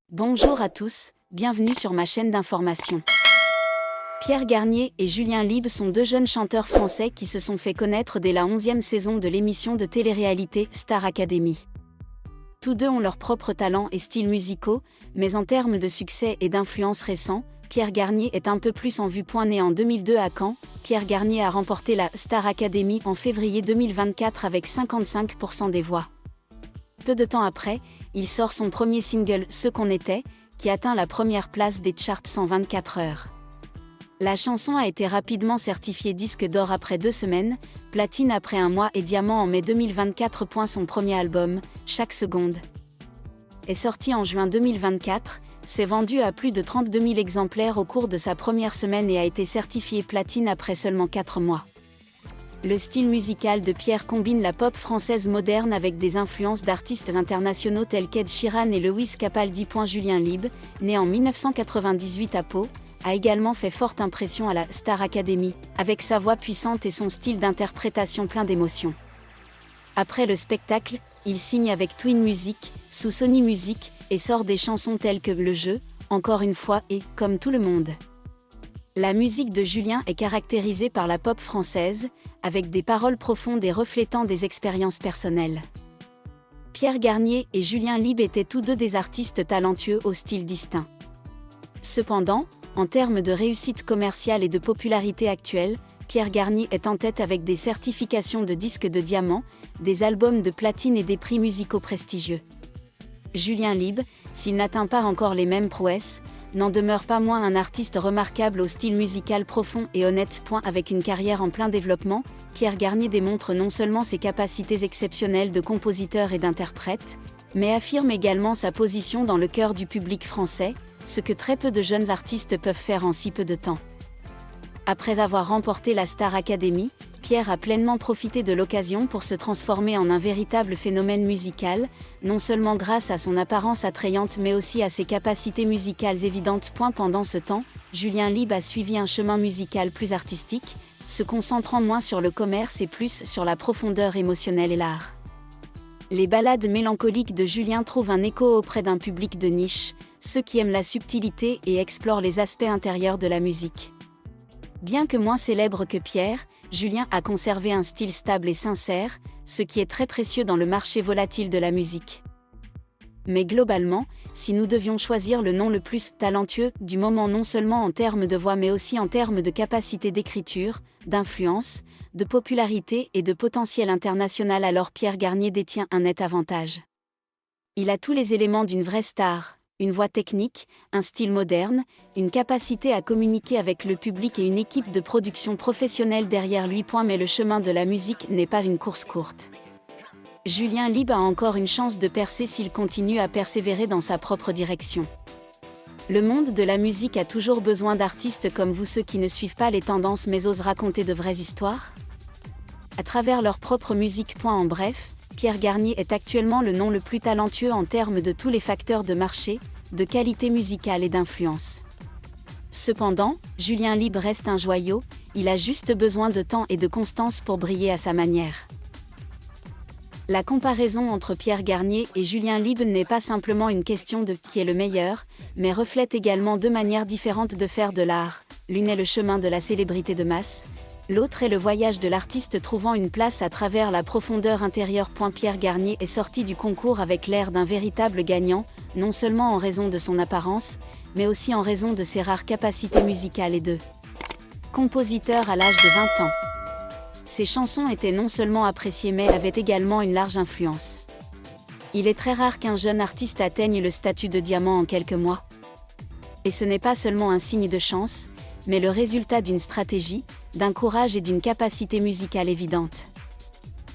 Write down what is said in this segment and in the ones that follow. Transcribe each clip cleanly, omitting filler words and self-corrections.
Bonjour à tous, bienvenue sur ma chaîne d'information. Pierre Garnier et Julien Libre sont deux jeunes chanteurs français qui se sont fait connaître dès la 11e saison de l'émission de télé-réalité Star Academy. Tous deux ont leurs propres talents et styles musicaux, mais en termes de succès et d'influence récents, Pierre Garnier est un peu plus en vue. Né en 2002 à Caen, Pierre Garnier a remporté la Star Academy en février 2024 avec 55% des voix. Peu de temps après, il sort son premier single « Ce qu'on était », qui atteint la première place des charts en 24 heures. La chanson a été rapidement certifiée disque d'or après 2 semaines, platine après 1 mois et diamant en mai 2024. Son premier album, Chaque seconde, est sorti en juin 2024, s'est vendu à plus de 32 000 exemplaires au cours de sa première semaine et a été certifié platine après seulement 4 mois. Le style musical de Pierre combine la pop française moderne avec des influences d'artistes internationaux tels qu'Ed Sheeran et Lewis Capaldi. Julien Libre, né en 1998 à Pau, a également fait forte impression à la Star Academy, avec sa voix puissante et son style d'interprétation plein d'émotion. Après le spectacle, il signe avec Twin Music, sous Sony Music, et sort des chansons telles que Le Jeu, Encore une fois et Comme tout le monde. La musique de Julien est caractérisée par la pop française, avec des paroles profondes et reflétant des expériences personnelles. Pierre Garnier et Julien Libre étaient tous deux des artistes talentueux au style distinct. Cependant, en termes de réussite commerciale et de popularité actuelle, Pierre Garnier est en tête avec des certifications de disques de diamant, des albums de platine et des prix musicaux prestigieux. Julien Libre, s'il n'atteint pas encore les mêmes prouesses, n'en demeure pas moins un artiste remarquable au style musical profond et honnête. Avec une carrière en plein développement, Pierre Garnier démontre non seulement ses capacités exceptionnelles de compositeur et d'interprète, mais affirme également sa position dans le cœur du public français, ce que très peu de jeunes artistes peuvent faire en si peu de temps. Après avoir remporté la Star Academy, Pierre a pleinement profité de l'occasion pour se transformer en un véritable phénomène musical, non seulement grâce à son apparence attrayante mais aussi à ses capacités musicales évidentes. Pendant ce temps, Julien Libre a suivi un chemin musical plus artistique, se concentrant moins sur le commerce et plus sur la profondeur émotionnelle et l'art. Les ballades mélancoliques de Julien trouvent un écho auprès d'un public de niche, ceux qui aiment la subtilité et explorent les aspects intérieurs de la musique. Bien que moins célèbre que Pierre, Julien a conservé un style stable et sincère, ce qui est très précieux dans le marché volatile de la musique. Mais globalement, si nous devions choisir le nom le plus talentueux du moment non seulement en termes de voix mais aussi en termes de capacité d'écriture, d'influence, de popularité et de potentiel international, alors Pierre Garnier détient un net avantage. Il a tous les éléments d'une vraie star. Une voix technique, un style moderne, une capacité à communiquer avec le public et une équipe de production professionnelle derrière lui. Mais le chemin de la musique n'est pas une course courte. Julien Libre a encore une chance de percer s'il continue à persévérer dans sa propre direction. Le monde de la musique a toujours besoin d'artistes comme vous, ceux qui ne suivent pas les tendances mais osent raconter de vraies histoires. À travers leur propre musique. En bref, Pierre Garnier est actuellement le nom le plus talentueux en termes de tous les facteurs de marché, de qualité musicale et d'influence. Cependant, Julien Libre reste un joyau, il a juste besoin de temps et de constance pour briller à sa manière. La comparaison entre Pierre Garnier et Julien Libre n'est pas simplement une question de qui est le meilleur, mais reflète également deux manières différentes de faire de l'art. L'une est le chemin de la célébrité de masse, l'autre est le voyage de l'artiste trouvant une place à travers la profondeur intérieure. Pierre Garnier est sorti du concours avec l'air d'un véritable gagnant, non seulement en raison de son apparence, mais aussi en raison de ses rares capacités musicales et de compositeur à l'âge de 20 ans. Ses chansons étaient non seulement appréciées mais avaient également une large influence. Il est très rare qu'un jeune artiste atteigne le statut de diamant en quelques mois. Et ce n'est pas seulement un signe de chance, mais le résultat d'une stratégie, d'un courage et d'une capacité musicale évidente.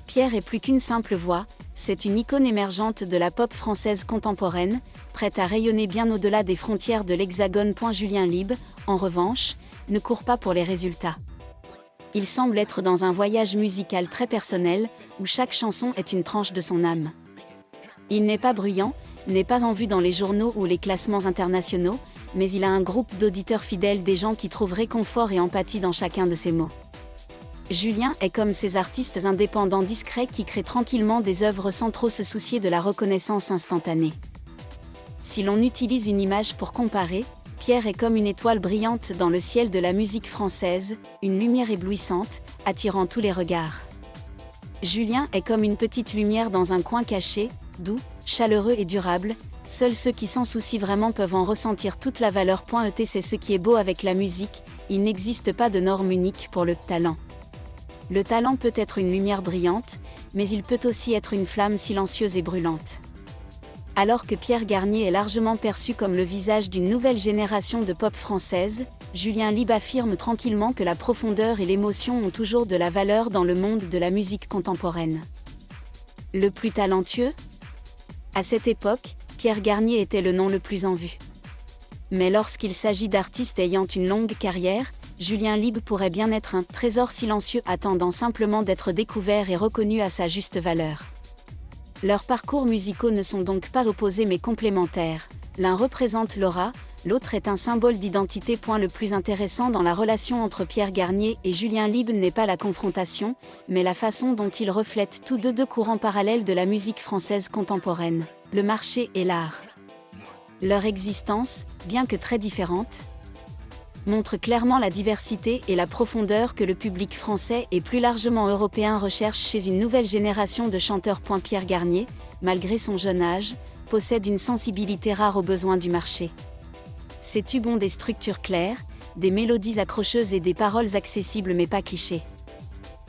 Pierre est plus qu'une simple voix, c'est une icône émergente de la pop française contemporaine, prête à rayonner bien au-delà des frontières de l'Hexagone. Julien Libre, en revanche, ne court pas pour les résultats. Il semble être dans un voyage musical très personnel, où chaque chanson est une tranche de son âme. Il n'est pas bruyant, n'est pas en vue dans les journaux ou les classements internationaux, mais il a un groupe d'auditeurs fidèles, des gens qui trouvent réconfort et empathie dans chacun de ses mots. Julien est comme ces artistes indépendants discrets qui créent tranquillement des œuvres sans trop se soucier de la reconnaissance instantanée. Si l'on utilise une image pour comparer, Pierre est comme une étoile brillante dans le ciel de la musique française, une lumière éblouissante, attirant tous les regards. Julien est comme une petite lumière dans un coin caché, doux, chaleureux et durable. Seuls ceux qui s'en soucient vraiment peuvent en ressentir toute la valeur. C'est ce qui est beau avec la musique, il n'existe pas de norme unique pour le talent. Le talent peut être une lumière brillante, mais il peut aussi être une flamme silencieuse et brûlante. Alors que Pierre Garnier est largement perçu comme le visage d'une nouvelle génération de pop française, Julien Lieb affirme tranquillement que la profondeur et l'émotion ont toujours de la valeur dans le monde de la musique contemporaine. Le plus talentueux ? À cette époque, Pierre Garnier était le nom le plus en vue. Mais lorsqu'il s'agit d'artistes ayant une longue carrière, Julien Lieb pourrait bien être un trésor silencieux attendant simplement d'être découvert et reconnu à sa juste valeur. Leurs parcours musicaux ne sont donc pas opposés mais complémentaires. L'un représente l'aura, l'autre est un symbole d'identité. Le plus intéressant dans la relation entre Pierre Garnier et Julien Lieb n'est pas la confrontation, mais la façon dont ils reflètent tous deux courants parallèles de la musique française contemporaine, le marché et l'art. Leur existence, bien que très différente, montre clairement la diversité et la profondeur que le public français et plus largement européen recherche chez une nouvelle génération de chanteurs. Pierre Garnier, malgré son jeune âge, possède une sensibilité rare aux besoins du marché. Ses tubes ont des structures claires, des mélodies accrocheuses et des paroles accessibles mais pas clichés.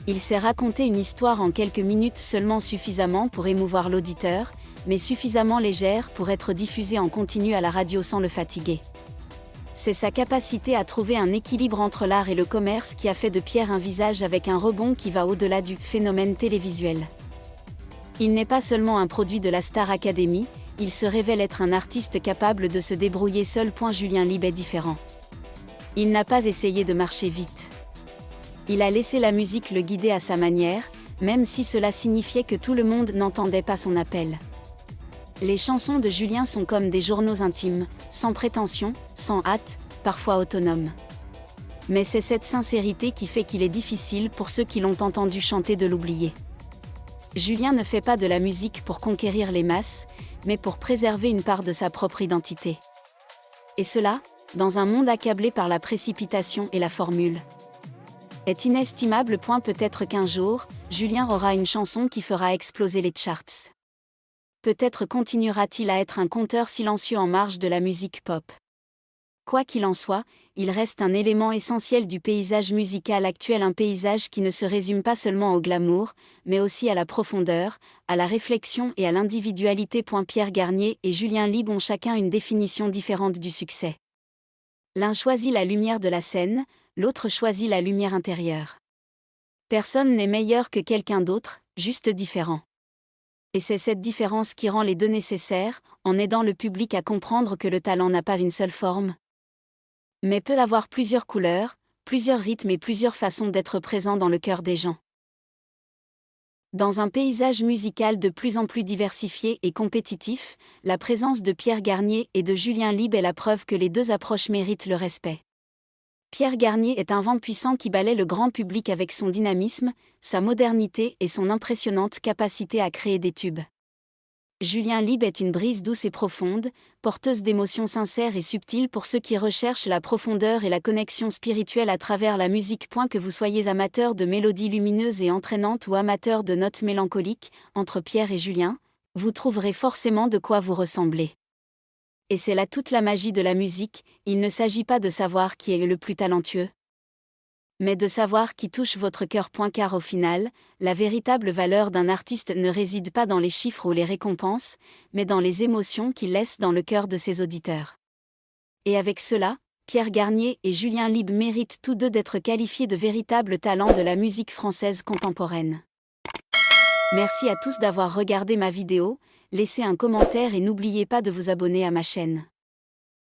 Il sait raconter une histoire en quelques minutes seulement, suffisamment pour émouvoir l'auditeur, mais suffisamment légère pour être diffusée en continu à la radio sans le fatiguer. C'est sa capacité à trouver un équilibre entre l'art et le commerce qui a fait de Pierre un visage avec un rebond qui va au-delà du phénomène télévisuel. Il n'est pas seulement un produit de la Star Academy, il se révèle être un artiste capable de se débrouiller seul. Julien Lieb est différent. Il n'a pas essayé de marcher vite. Il a laissé la musique le guider à sa manière, même si cela signifiait que tout le monde n'entendait pas son appel. Les chansons de Julien sont comme des journaux intimes, sans prétention, sans hâte, parfois autonomes. Mais c'est cette sincérité qui fait qu'il est difficile pour ceux qui l'ont entendu chanter de l'oublier. Julien ne fait pas de la musique pour conquérir les masses, mais pour préserver une part de sa propre identité. Et cela, dans un monde accablé par la précipitation et la formule, est inestimable. Peut-être qu'un jour, Julien aura une chanson qui fera exploser les charts. Peut-être continuera-t-il à être un conteur silencieux en marge de la musique pop. Quoi qu'il en soit, il reste un élément essentiel du paysage musical actuel, un paysage qui ne se résume pas seulement au glamour, mais aussi à la profondeur, à la réflexion et à l'individualité. Pierre Garnier et Julien Lieb ont chacun une définition différente du succès. L'un choisit la lumière de la scène, l'autre choisit la lumière intérieure. Personne n'est meilleur que quelqu'un d'autre, juste différent. Et c'est cette différence qui rend les deux nécessaires, en aidant le public à comprendre que le talent n'a pas une seule forme, mais peut avoir plusieurs couleurs, plusieurs rythmes et plusieurs façons d'être présent dans le cœur des gens. Dans un paysage musical de plus en plus diversifié et compétitif, la présence de Pierre Garnier et de Julien Lieb est la preuve que les deux approches méritent le respect. Pierre Garnier est un vent puissant qui balaie le grand public avec son dynamisme, sa modernité et son impressionnante capacité à créer des tubes. Julien Lieb est une brise douce et profonde, porteuse d'émotions sincères et subtiles pour ceux qui recherchent la profondeur et la connexion spirituelle à travers la musique. Que vous soyez amateur de mélodies lumineuses et entraînantes ou amateur de notes mélancoliques, entre Pierre et Julien, vous trouverez forcément de quoi vous ressembler. Et c'est là toute la magie de la musique, il ne s'agit pas de savoir qui est le plus talentueux, mais de savoir qui touche votre cœur. Car au final, la véritable valeur d'un artiste ne réside pas dans les chiffres ou les récompenses, mais dans les émotions qu'il laisse dans le cœur de ses auditeurs. Et avec cela, Pierre Garnier et Julien Lieb méritent tous deux d'être qualifiés de véritables talents de la musique française contemporaine. Merci à tous d'avoir regardé ma vidéo, laissez un commentaire et n'oubliez pas de vous abonner à ma chaîne.